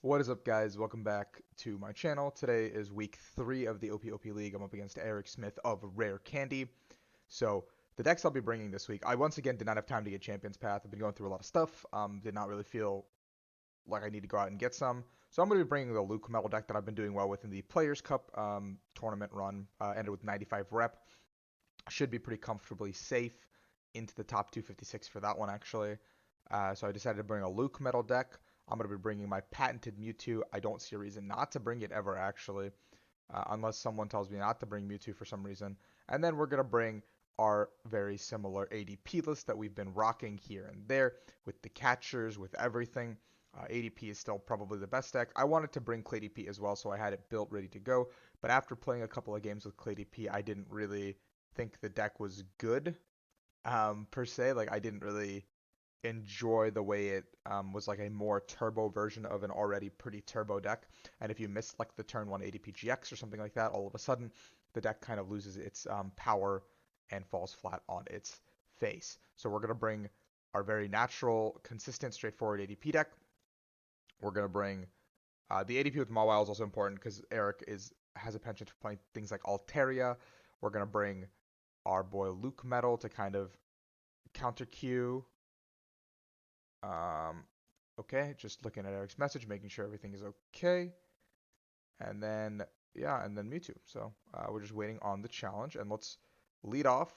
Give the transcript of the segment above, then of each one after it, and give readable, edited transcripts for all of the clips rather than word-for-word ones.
What is up, guys? Welcome back to my channel. Today is week 3 of the OPOP League. I'm up against Eric Smith of Rare Candy. So, the decks I'll be bringing this week, I once again did not have time to get Champions Path. I've been going through a lot of stuff. Did not really feel like I need to go out and get some. So, I'm going to be bringing the Luke Metal deck that I've been doing well with in the Players' Cup tournament run. Ended with 95 rep. Should be pretty comfortably safe into the top 256 for that one, actually. So I decided to bring a Luke Metal deck. I'm going to be bringing my patented Mewtwo. I don't see a reason not to bring it ever, actually, unless someone tells me not to bring Mewtwo for some reason. And then we're going to bring our very similar ADP list that we've been rocking here and there with the catchers, with everything. ADP is still probably the best deck. I wanted to bring ClayDP as well, so I had it built ready to go. But after playing a couple of games with ClayDP, I didn't really think the deck was good, per se. Like, I didn't really enjoy the way it was like a more turbo version of an already pretty turbo deck. And if you miss like the turn 1 ADP GX or something like that, all of a sudden the deck kind of loses its power and falls flat on its face. So we're going to bring our very natural, consistent, straightforward ADP deck. We're going to bring the ADP with Mawile is also important because Eric has a penchant for playing things like Altaria. We're going to bring our boy Luke Metal to kind of counter Q. Okay, just looking at Eric's message, making sure everything is okay. And then, yeah, and then Mewtwo. So we're just waiting on the challenge. And let's lead off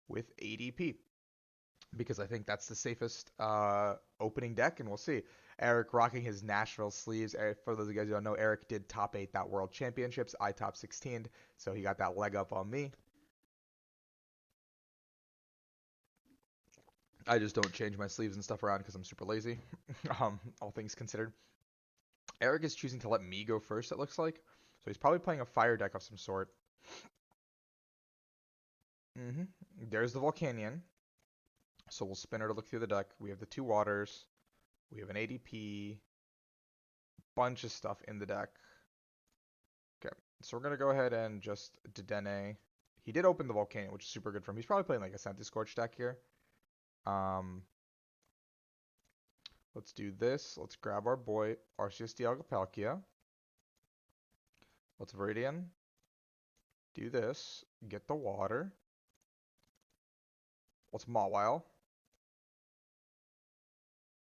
with ADP because I think that's the safest opening deck, and we'll see. Eric rocking his Nashville sleeves. For those of you guys who don't know, Eric did top 8 that World Championships. I top 16, so he got that leg up on me. I just don't change my sleeves and stuff around because I'm super lazy, all things considered. Eric is choosing to let me go first, it looks like. So he's probably playing a fire deck of some sort. There's the Volcanion. So we'll spin her to look through the deck. We have the 2 waters. We have an ADP. Bunch of stuff in the deck. Okay, so we're going to go ahead and just Dedenne. He did open the Volcanion, which is super good for him. He's probably playing like a Senti Scorch deck here. Let's do this. Let's grab our boy Arceus Dialga. Let's Viridian. Do this. Get the water. Let's Mawile.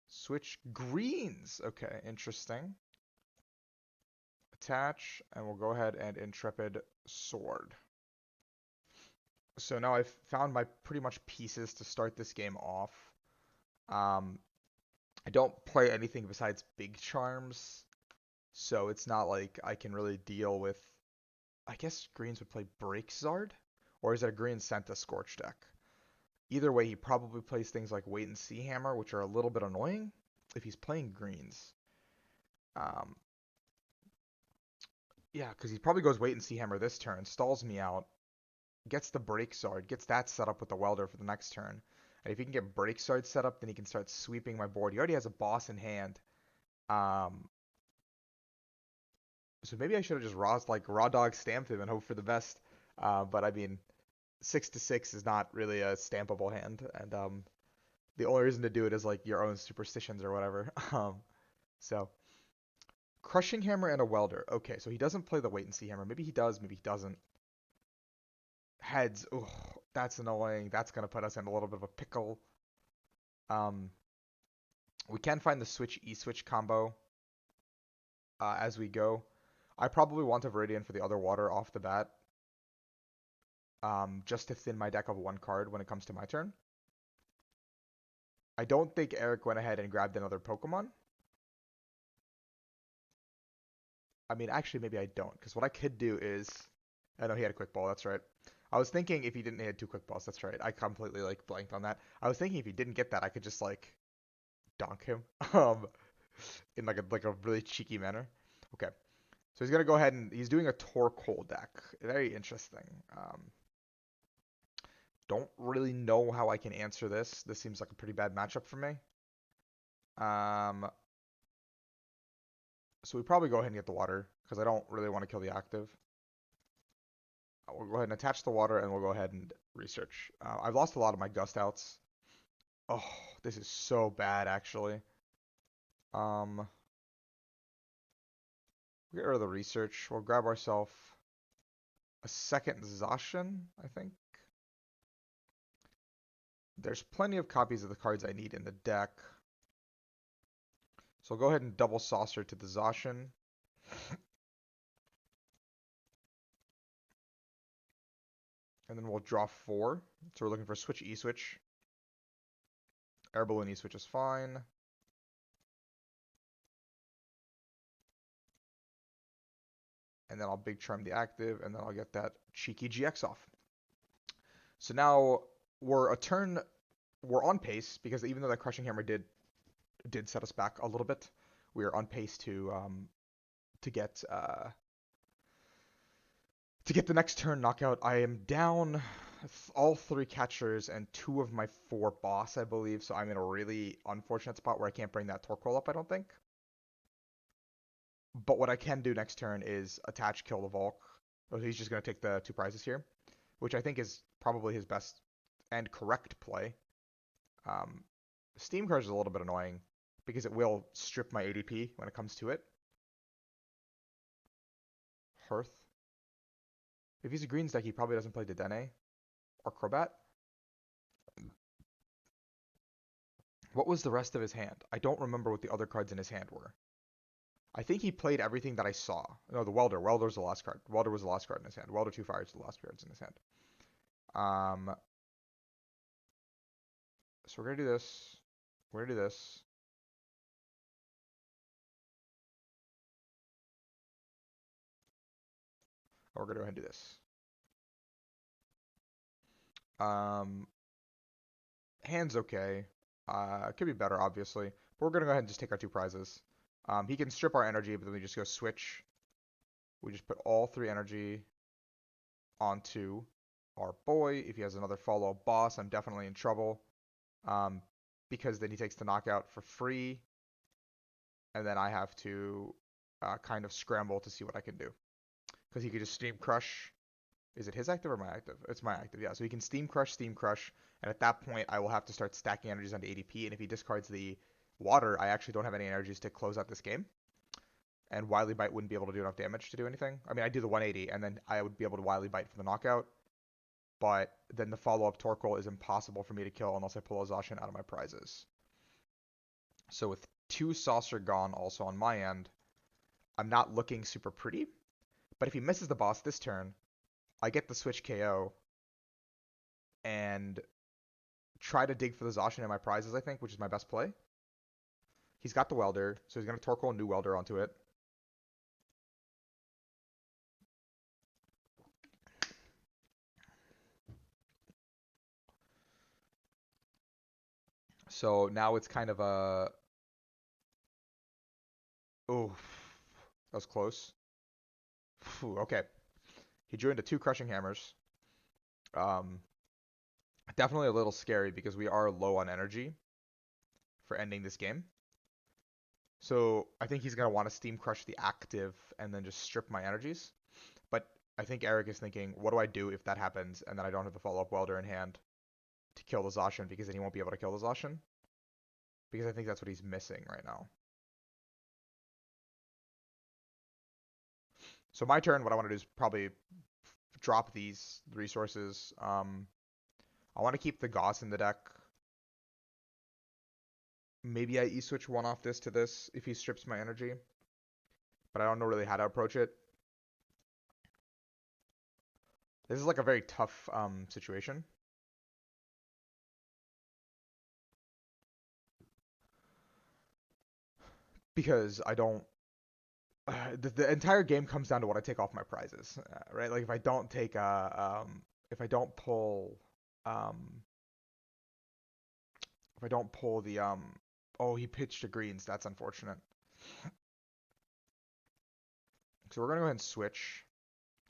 Switch greens. Okay, interesting. Attach, and we'll go ahead and Intrepid Sword. So now I've found my pretty much pieces to start this game off. I don't play anything besides big charms, so it's not like I can really deal with. I guess greens would play Break Zard, or is it a green Senta Scorch deck? Either way, he probably plays things like Wait and See Hammer, which are a little bit annoying if he's playing greens. Yeah, because he probably goes Wait and See Hammer this turn, stalls me out, gets the Break Zard, gets that set up with the Welder for the next turn. And if he can get Break Zard set up, then he can start sweeping my board. He already has a boss in hand. So maybe I should have just raw dog stamped him and hope for the best. But I mean, 6-6 is not really a stampable hand, and the only reason to do it is like your own superstitions or whatever. So Crushing Hammer and a Welder. Okay, so he doesn't play the Wait and See Hammer. Maybe he does, maybe he doesn't. Heads. Ugh, that's annoying. That's gonna put us in a little bit of a pickle. Um, we can find the Switch E-Switch combo as we go. I probably want a Viridian for the other water off the bat. Just to thin my deck of 1 card when it comes to my turn. I don't think Eric went ahead and grabbed another Pokemon. I mean, actually, maybe I don't, because what I could do is... I know he had a Quick Ball, that's right. I was thinking if he didn't, he had 2 Quick Balls, that's right. I completely, like, blanked on that. I was thinking if he didn't get that, I could just, like, donk him, in, like a really cheeky manner. Okay. So he's going to go ahead and... He's doing a Torkoal deck. Very interesting. Don't really know how I can answer this. This seems like a pretty bad matchup for me. So we probably go ahead and get the water, because I don't really want to kill the active. We'll go ahead and attach the water, and we'll go ahead and research. I've lost a lot of my Gust outs. Oh, this is so bad, actually. We'll get rid of the research. We'll grab ourselves a second Zacian, I think. There's plenty of copies of the cards I need in the deck. So I'll go ahead and double saucer to the Zacian. And then we'll draw 4. So we're looking for switch E-switch. Air balloon E-switch is fine. And then I'll big charm the active, and then I'll get that cheeky GX off. So now we're on pace, because even though that crushing hammer did set us back a little bit, we are on pace to get the next turn knockout. I am down all 3 catchers and 2 of my 4 boss, I believe, so I'm in a really unfortunate spot where I can't bring that Torkoal up, I don't think. But what I can do next turn is attach Kill the Volk. Oh, he's just going to take the 2 prizes here, which I think is probably his best and correct play. Steam Crush is a little bit annoying because it will strip my ADP when it comes to it. Hearth. If he's a Greens deck, he probably doesn't play Dedenne or Crobat. What was the rest of his hand? I don't remember what the other cards in his hand were. I think he played everything that I saw. No, the Welder. Welder's the last card. Welder was the last card in his hand. Welder 2 Fires the last cards in his hand. So we're going to do this. We're going to do this. We're going to go ahead and do this. Hand's okay. Could be better, obviously. But we're going to go ahead and just take our 2 prizes. He can strip our energy, but then we just go switch. We just put all 3 energy onto our boy. If he has another follow-up boss, I'm definitely in trouble. Because then he takes the knockout for free. And then I have to kind of scramble to see what I can do. Because he could just Steam Crush. Is it his active or my active? It's my active, yeah. So he can Steam Crush, and at that point I will have to start stacking energies onto ADP, and if he discards the water, I actually don't have any energies to close out this game. And Wily Bite wouldn't be able to do enough damage to do anything. I mean, I'd do the 180, and then I would be able to Wily Bite for the knockout. But then the follow-up Torkoal is impossible for me to kill unless I pull a Zacian out of my prizes. So with 2 Saucer gone also on my end, I'm not looking super pretty. But if he misses the boss this turn, I get the switch KO and try to dig for the Zacian in my prizes, I think, which is my best play. He's got the Welder, so he's going to Torkoal a new Welder onto it. So now it's kind of a... Oh, that was close. Okay. He drew into 2 Crushing Hammers. Definitely a little scary because we are low on energy for ending this game. So I think he's going to want to Steam Crush the active and then just strip my energies. But I think Eric is thinking, what do I do if that happens and then I don't have the follow-up Welder in hand to kill the Zacian, because then he won't be able to kill the Zacian? Because I think that's what he's missing right now. So my turn, what I want to do is probably drop these resources. I want to keep the Gauss in the deck. Maybe I E-switch 1 off this to this if he strips my energy. But I don't know really how to approach it. This is like a very tough situation. Because I don't... the entire game comes down to what I take off my prizes, right? Like if I don't take if I don't pull the oh, he pitched a greens. That's unfortunate. So we're gonna go ahead and switch.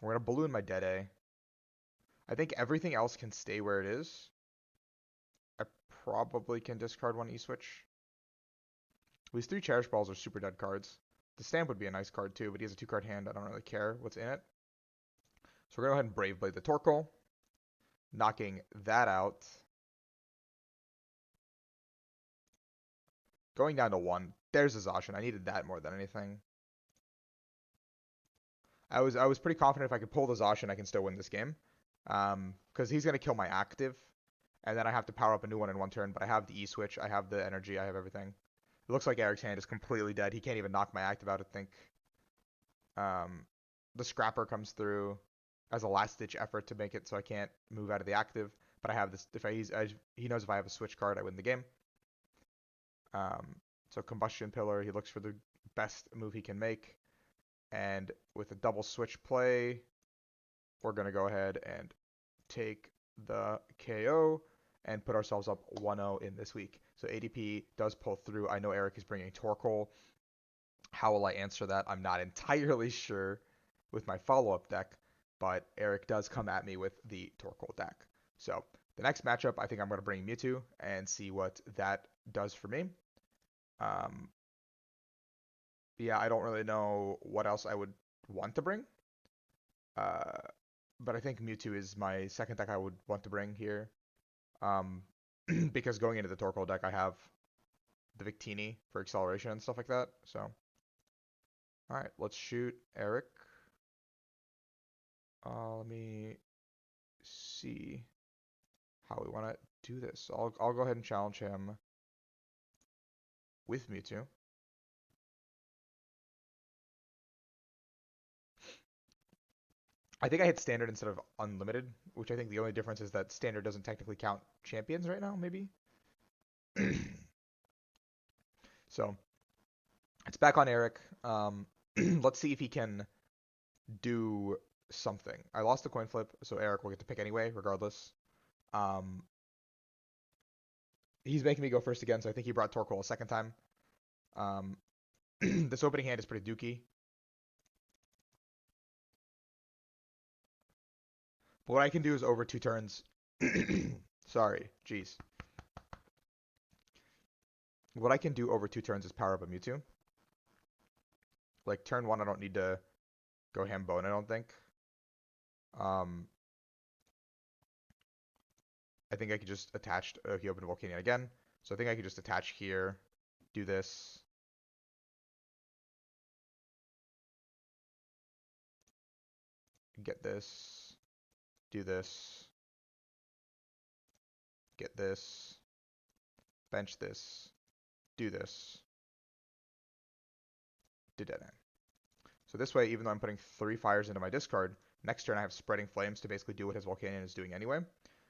We're gonna balloon my Dedenne. I think everything else can stay where it is. I probably can discard 1 E-switch. These 3 Cherish Balls are super dead cards. The Stamp would be a nice card too, but he has a 2-card hand. I don't really care what's in it. So we're going to go ahead and Brave Blade the Torkoal, knocking that out. Going down to 1. There's a Zacian. I needed that more than anything. I was pretty confident if I could pull the Zacian, I can still win this game. Because he's gonna kill my active, and then I have to power up a new one in one turn. But I have the E switch, I have the energy, I have everything. It looks like Eric's hand is completely dead. He can't even knock my active out, I think. Um, the Scrapper comes through as a last ditch effort to make it so I can't move out of the active. But I have this. He knows if I have a switch card, I win the game. So Combustion Pillar, he looks for the best move he can make. And with a double switch play, we're going to go ahead and take the KO and put ourselves up 1-0 in this week. So ADP does pull through. I know Eric is bringing Torkoal. How will I answer that? I'm not entirely sure with my follow-up deck, but Eric does come at me with the Torkoal deck. So the next matchup, I think I'm going to bring Mewtwo and see what that does for me. Yeah, I don't really know what else I would want to bring. But I think Mewtwo is my second deck I would want to bring here. Because going into the Torkoal deck, I have the Victini for acceleration and stuff like that. So, all right, let's shoot Eric. Let me see how we want to do this. I'll go ahead and challenge him with Mewtwo. I think I hit standard instead of unlimited, which I think the only difference is that standard doesn't technically count champions right now, maybe. So it's back on Eric. Let's see if he can do something. I lost the coin flip, so Eric will get to pick anyway, regardless. He's making me go first again, so I think he brought Torkoal a second time. This opening hand is pretty dookie. But what I can do is over 2 turns. Sorry, jeez. What I can do over 2 turns is power up a Mewtwo. Like turn 1, I don't need to go ham bone, I don't think. I think I could just attach. He opened a Volcanion again, so I think I could just attach here, do this. Get this, do this, get this, bench this, do this, do dead end. So this way, even though I'm putting 3 fires into my discard, next turn I have Spreading Flames to basically do what his Volcanion is doing anyway.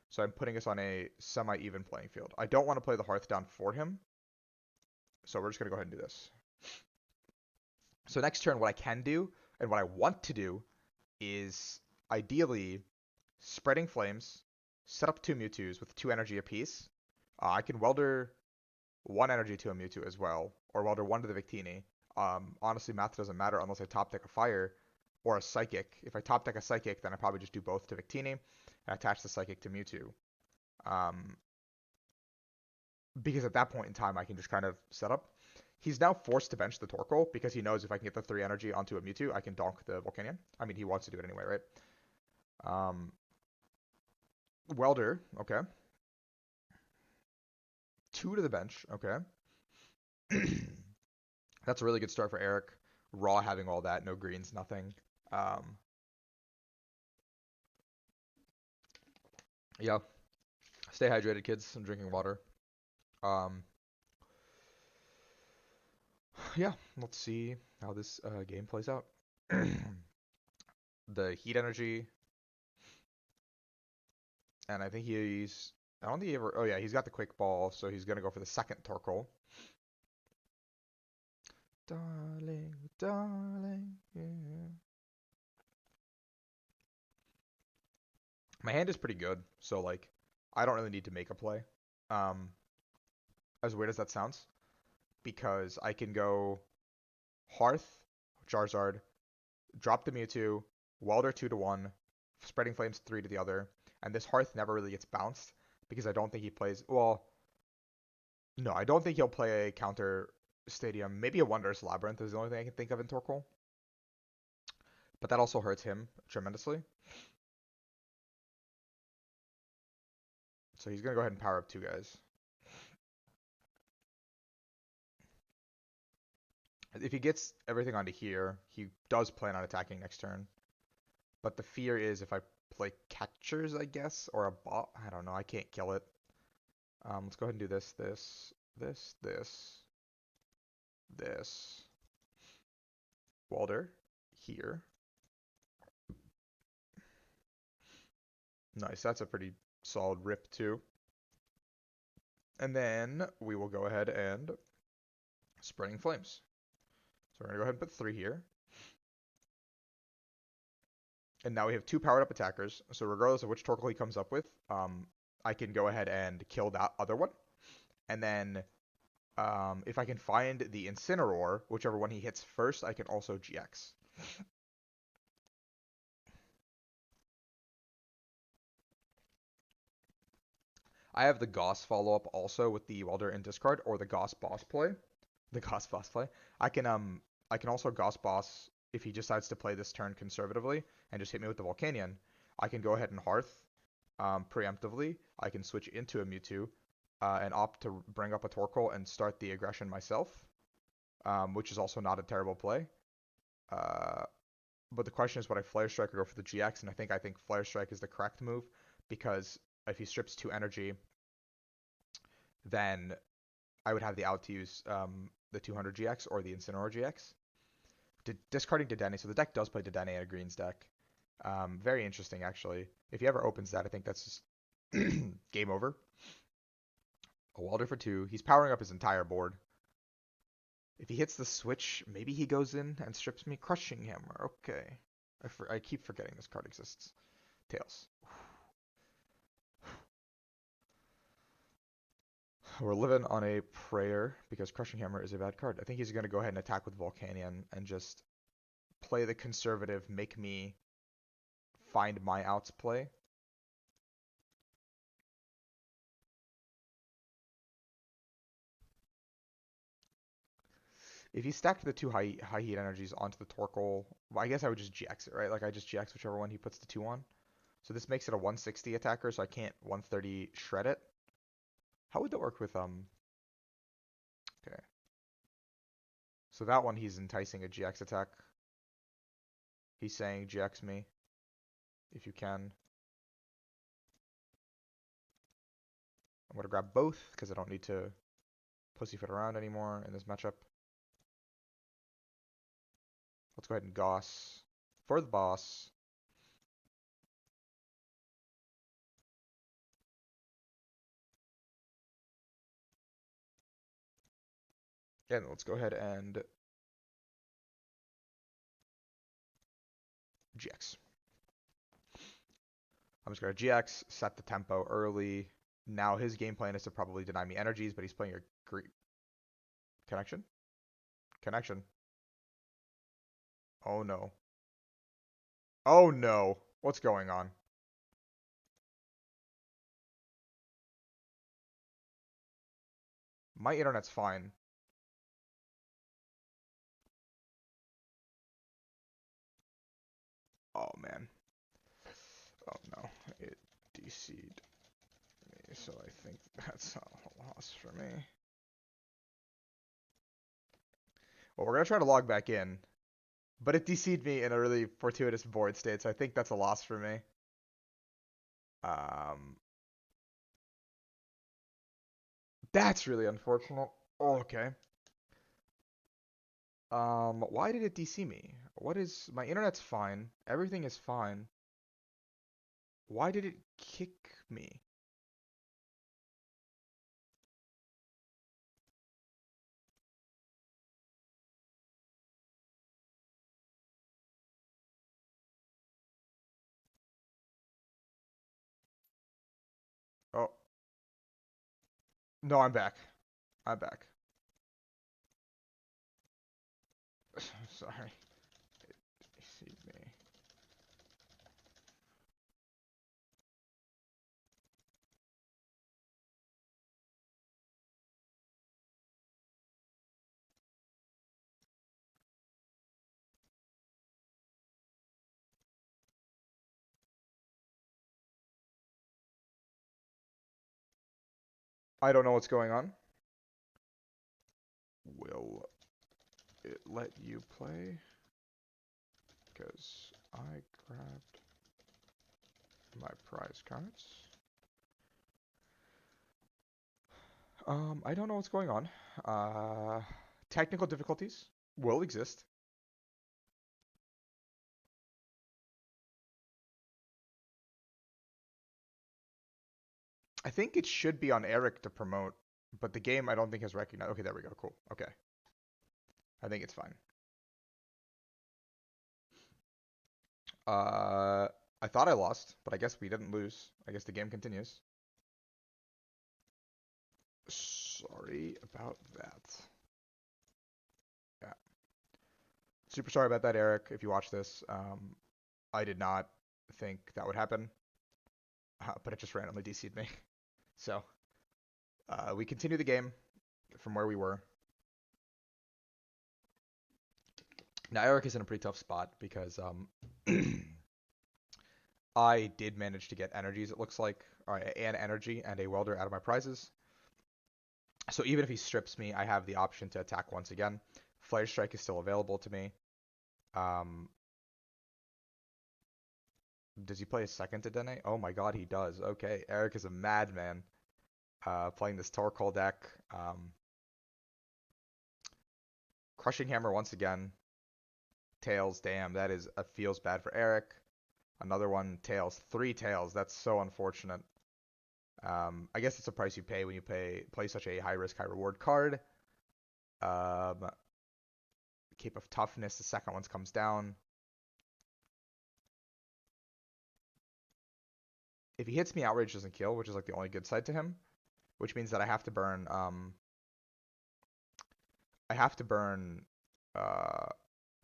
So I'm putting us on a semi-even playing field. I don't want to play the Hearth down for him, so we're just going to go ahead and do this. So next turn, what I can do, and what I want to do, is ideally Spreading Flames, set up 2 Mewtwo's with 2 energy apiece. I can Welder 1 energy to a Mewtwo as well, or Welder 1 to the Victini. Honestly, math doesn't matter unless I top deck a Fire or a Psychic. If I top deck a Psychic, then I probably just do both to Victini and attach the Psychic to Mewtwo. Because at that point in time, I can just kind of set up. He's now forced to bench the Torkoal because he knows if I can get the 3 energy onto a Mewtwo, I can donk the Volcanion. I mean, he wants to do it anyway, right? Welder, okay. 2 to the bench, okay. That's a really good start for Eric. Raw having all that, no greens, nothing. Yeah. Stay hydrated, kids. I'm drinking water. Yeah, let's see how this game plays out. The heat energy. And I think he's... I don't think he ever... Oh, yeah, he's got the quick ball, so he's going to go for the second Torkoal. Darling, darling, yeah. My hand is pretty good, so, like, I don't really need to make a play. As weird as that sounds. Because I can go Hearth, Charizard, drop the Mewtwo, Welder 2 to 1, Spreading Flames 3 to the other, and this Hearth never really gets bounced because I don't think he plays. Well, no, I don't think he'll play a counter Stadium. Maybe a Wondrous Labyrinth is the only thing I can think of in Torkoal. But that also hurts him tremendously. So he's going to go ahead and power up 2 guys. If he gets everything onto here, he does plan on attacking next turn. But the fear is if I play catchers, I guess, or a bot. I don't know. I can't kill it. Let's go ahead and do this, this. Walder here. Nice. That's a pretty solid rip too. And then we will go ahead and Spreading Flames. So we're going to go ahead and put 3 here. And now we have 2 powered up attackers. So regardless of which Torkoal he comes up with, I can go ahead and kill that other one. And then if I can find the Incineroar, whichever one he hits first, I can also GX. I have the Goss follow-up also with the Welder and discard, or the Goss boss play. The Goss boss play. I can also Goss boss if he decides to play this turn conservatively and just hit me with the Volcanion. I can go ahead and Hearth preemptively. I can switch into a Mewtwo and opt to bring up a Torkoal and start the aggression myself, which is also not a terrible play. But the question is, would I Flare Strike or go for the GX? And I think Flare Strike is the correct move, because if he strips 2 energy, then I would have the out to use the 200 GX or the Incineroar GX. Discarding Dedenne, so the deck does play Dedenne in a greens deck. Very interesting, actually. If he ever opens that, I think that's just game over. A Walder for 2. He's powering up his entire board. If he hits the switch, maybe he goes in and strips me. Crushing Hammer. Okay. I keep forgetting this card exists. Tails. We're living on a prayer because Crushing Hammer is a bad card. I think he's going to go ahead and attack with Volcanion and just play the conservative, make me find my outs play. If he stacked the 2 high heat energies onto the Torkoal, well, I guess I would just GX it, right? Like I just GX whichever one he puts the 2 on. So this makes it a 160 attacker, so I can't 130 shred it. How would that work with Okay. So that one he's enticing a GX attack. He's saying GX me if you can. I'm gonna grab both because I don't need to pussyfoot around anymore in this matchup. Let's go ahead and Goss for the boss. And let's go ahead and GX. I'm just going to GX, set the tempo early. Now his game plan is to probably deny me energies, but he's playing a great connection. Oh no. Oh no. What's going on? My internet's fine. Oh man. Oh no. It DC'd me, so I think that's a loss for me. Well, we're going to try to log back in. But it DC'd me in a really fortuitous board state, so I think that's a loss for me. That's really unfortunate. Oh, okay. Why did it DC me? What is... My internet's fine. Everything is fine. Why did it kick me? Oh. No, I'm back. I'm back. Sorry. It DC'd me. I don't know what's going on. Will it let you play because I grabbed my prize cards. I don't know what's going on. Technical difficulties will exist. I think it should be on Eric to promote, but the game I don't think has recognized. Okay, there we go. Cool. Okay. I think it's fine. I thought I lost, but I guess we didn't lose. I guess the game continues. Sorry about that. Yeah. Super sorry about that, Eric, if you watch this. I did not think that would happen, but it just randomly DC'd me. So, we continue the game from where we were. Now, Eric is in a pretty tough spot because I did manage to get energies, it looks like, an energy and a welder out of my prizes. So even if he strips me, I have the option to attack once again. Flare Strike is still available to me. Does he play a second to Dene? Oh my god, he does. Okay, Eric is a madman. Playing this Torkoal deck. Crushing Hammer once again. Tails, damn, that feels bad for Eric. Another one, Tails. 3 Tails, that's so unfortunate. I guess it's a price you pay when you play such a high risk, high reward card. Cape of Toughness, the second one comes down. If he hits me, Outrage doesn't kill, which is like the only good side to him. Which means that I have to burn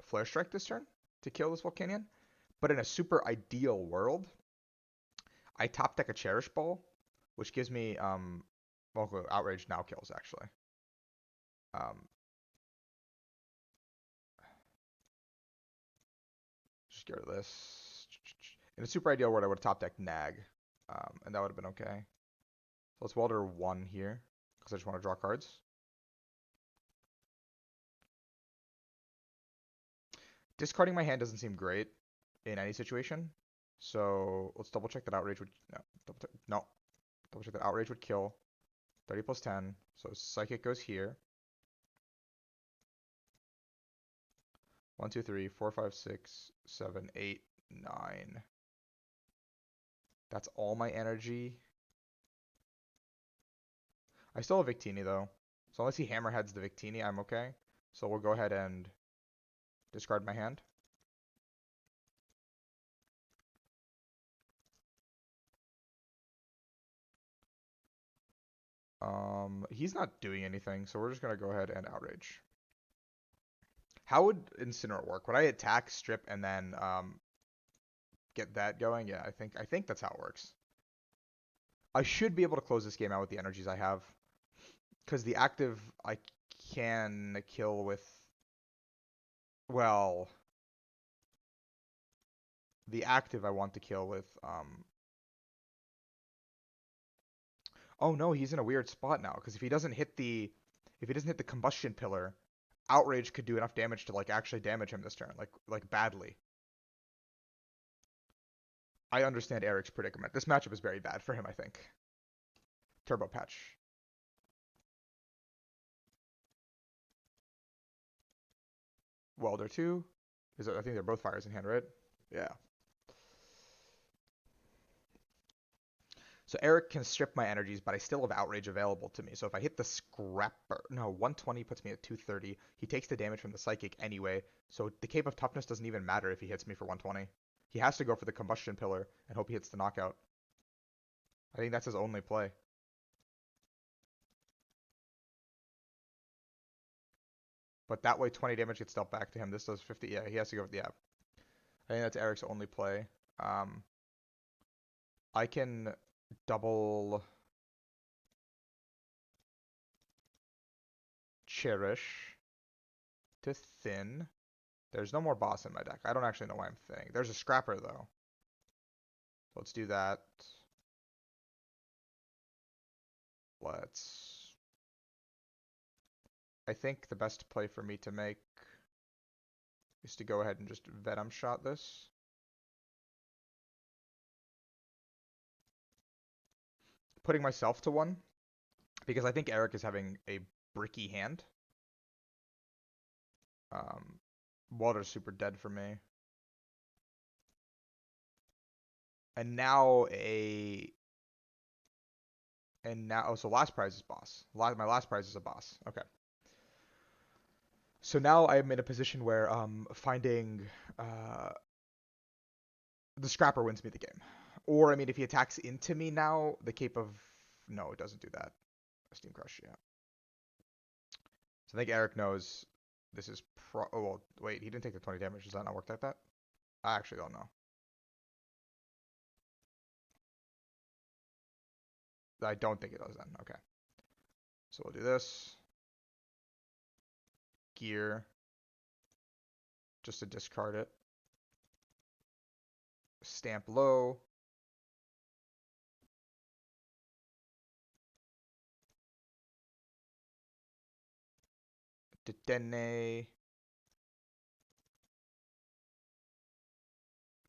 Flare Strike this turn to kill this Volcanion. But in a super ideal world, I top deck a Cherish Ball, which gives me well, Outrage now kills actually. Just get rid of this. In a super ideal world, I would have top decked Nag, and that would have been okay. So let's Welder 1 here, because I just want to draw cards. Discarding my hand doesn't seem great in any situation. So let's double check that Outrage would double check that Outrage would kill. 30 plus 10. So Psychic goes here. 1, 2, 3, 4, 5, 6, 7, 8, 9. That's all my energy. I still have Victini though. So unless he hammerheads the Victini, I'm okay. So we'll go ahead and discard my hand. He's not doing anything, so we're just gonna go ahead and Outrage. How would Incinerate work? Would I attack, strip, and then get that going? Yeah, I think that's how it works. I should be able to close this game out with the energies I have. Because the active I can kill with, well, the active I want to kill with, oh no, he's in a weird spot now, because if he doesn't hit the combustion pillar, Outrage could do enough damage to like actually damage him this turn, like badly. I understand Eric's predicament. This matchup is very bad for him, I think. Turbo Patch. Welder 2. I think they're both fires in hand, right? Yeah. So Eric can strip my energies, but I still have Outrage available to me. So if I hit the Scrapper, no, 120 puts me at 230. He takes the damage from the Psychic anyway, so the Cape of Toughness doesn't even matter if he hits me for 120. He has to go for the Combustion Pillar and hope he hits the knockout. I think that's his only play. But that way 20 damage gets dealt back to him. This does 50. Yeah, he has to go with the app. I think that's Eric's only play. I can double Cherish to thin. There's no more boss in my deck. I don't actually know why I'm thinning. There's a Scrapper though. Let's do that. I think the best play for me to make is to go ahead and just Venom Shot this. Putting myself to 1, because I think Eric is having a bricky hand. Water's super dead for me. And now so last prize is boss. My last prize is a boss. Okay. So now I'm in a position where finding the Scrapper wins me the game. Or, I mean, if he attacks into me now, the Cape of... No, it doesn't do that. Steam Crush, yeah. So I think Eric knows this is oh, well, wait, he didn't take the 20 damage. Does that not work like that? I actually don't know. I don't think it does then. Okay. So we'll do this. Gear. Just to discard it. Stamp low. Detene.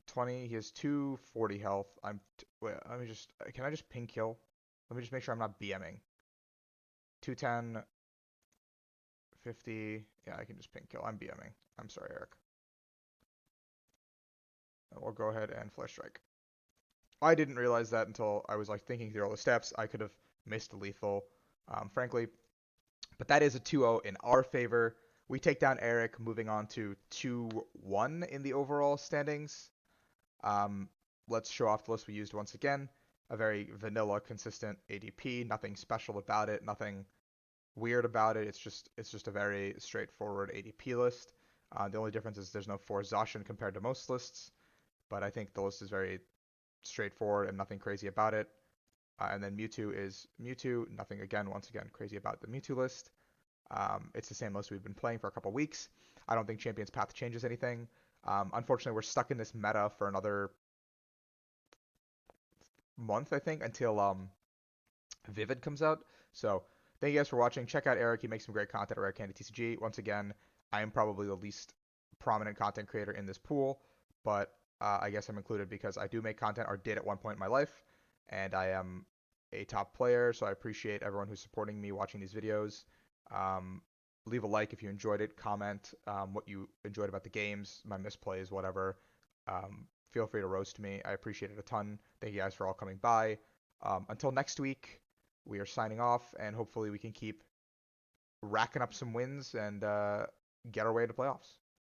20. He has 240 health. Wait, let me just... Can I just ping kill? Let me just make sure I'm not BMing. 210. 50. Yeah, I can just ping kill. I'm BMing. I'm sorry, Eric. And we'll go ahead and Flesh Strike. I didn't realize that until I was like thinking through all the steps. I could have missed lethal, frankly. But that is a 2-0 in our favor. We take down Eric, moving on to 2-1 in the overall standings. Let's show off the list we used once again. A very vanilla, consistent ADP. Nothing special about it. Nothing weird about it. It's just a very straightforward ADP list. The only difference is there's no Force Zacian compared to most lists. But I think the list is very straightforward and nothing crazy about it. And then Mewtwo is Mewtwo. Nothing, once again, crazy about the Mewtwo list. It's the same list we've been playing for a couple weeks. I don't think Champion's Path changes anything. Unfortunately, we're stuck in this meta for another month, I think, until Vivid comes out. So thank you guys for watching. Check out Eric. He makes some great content at RareCandyTCG. Once again, I am probably the least prominent content creator in this pool, but I guess I'm included because I do make content, or did at one point in my life, and I am a top player, so I appreciate everyone who's supporting me watching these videos. Leave a like if you enjoyed it. Comment what you enjoyed about the games, my misplays, whatever. Feel free to roast me. I appreciate it a ton. Thank you guys for all coming by. Until next week, we are signing off, and hopefully we can keep racking up some wins and get our way to playoffs.